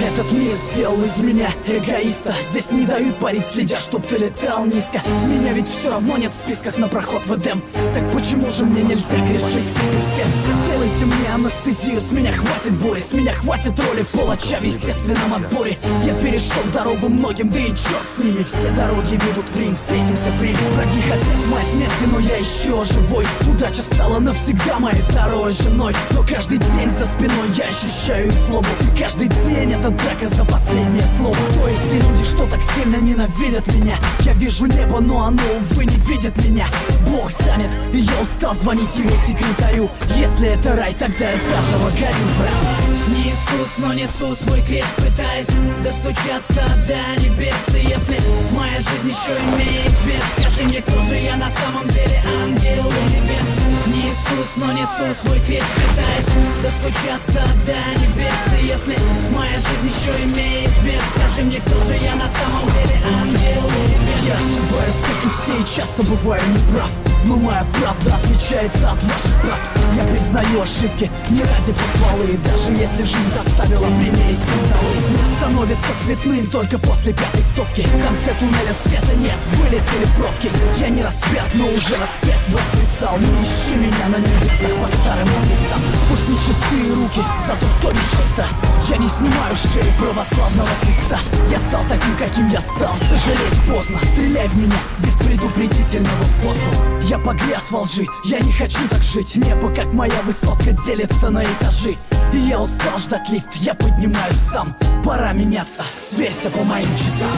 Этот мир сделал из меня эгоиста. Здесь не дают парить, следя, чтоб ты летал низко. Меня ведь все равно нет в списках на проход в Эдем. Так почему же мне нельзя грешить, как и всем? Сделайте мне анестезию, с меня хватит боли, с меня хватит роли палача в естественном отборе. Я перешел дорогу многим, да и черт с ними. Все дороги ведут в Рим, встретимся в Риме. Враги хотят моей смерти, но я еще живой. Удача стала навсегда моей второй женой. Но каждый день за спиной я ощущаю их злобу. И каждый день это драка за последнее слово. Кто эти люди, что так сильно ненавидят меня? Я вижу небо, но оно, увы, не видит меня. Бог занят, и я устал звонить его секретарю. Если это рай, тогда я заживо горю в раю. Не Иисус, но несу свой крест, пытаясь достучаться до небес. И если моя жизнь еще имеет вес, скажи мне, кто же я на самом деле, ангел или бес? Не Иисус, но несу свой крест, пытаясь достучаться до небес. И если моя жизнь еще имеет вес, скажи мне, кто же я на самом деле, ангел или бес? Я ошибаюсь, как и все, и часто бываю неправ. Но моя правда отличается от ваших правд. Я признаю ошибки не ради похвалы. И даже если жизнь заставила примерить кандалы, мир становится цветным только после пятой стопки. В конце туннеля света нет, вылетели пробки. Я не распят, но уже распят воскресал. Не ищи меня на небесах по старым адресам. Пусть не чистые руки, зато совесть чиста. Я не снимаю с шеи православного креста. Я стал таким, каким я стал, сожалеть поздно. Стреляй в меня без предупредительного воздуха. Я погряз во лжи, я не хочу так жить. Небо, как моя высотка, делится на этажи. И я устал ждать лифт, я поднимаюсь сам. Пора меняться, сверься по моим часам.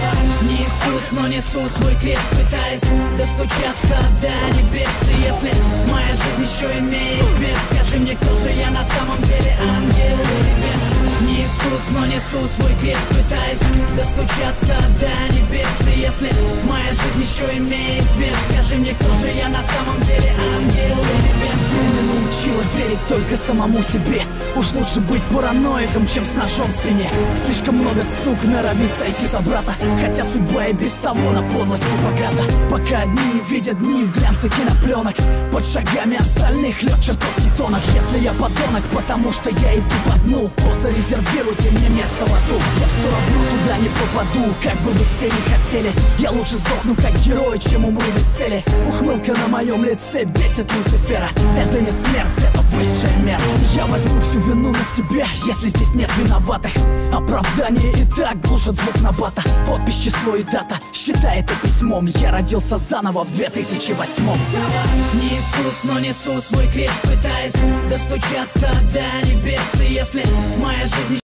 Не Иисус, но несу свой крест, пытаясь достучаться до небес. И если моя жизнь еще имеет вес, скажи мне, кто же я на самом деле, ангел или бес? Не Иисус, но несу свой крест, пытаясь достучаться до небес. И если моя жизнь еще имеет вес, скажи мне, кто же я на самом деле, ангел или бес? Время научила верить только самому себе. Уж лучше быть параноиком, чем с ножом в спине. Слишком много сук норовит сойти за брата, хотя судьба и без того на подлости богата. Пока одни видят дни в глянце кинопленок, под шагами остальных лед чертовски тонок. Если я подонок, потому что я иду по дну, то зарезервируйте мне место в аду. Я все равно туда не попаду, как бы вы все не хотели. Я лучше сдохну как герой, чем умру без цели. Ухмылка на моем лице бесит Люцифера. Это не смерть, это высшая мера. Я возьму всю вину на себя, если здесь нет виноватых. Оправдание и так глушит звук набата. Подпись, число и дата, считай это письмом. Я родился заново в 2008-м. Не Иисус, но несу свой крест, пытаясь достучаться до небес. И если моя жизнь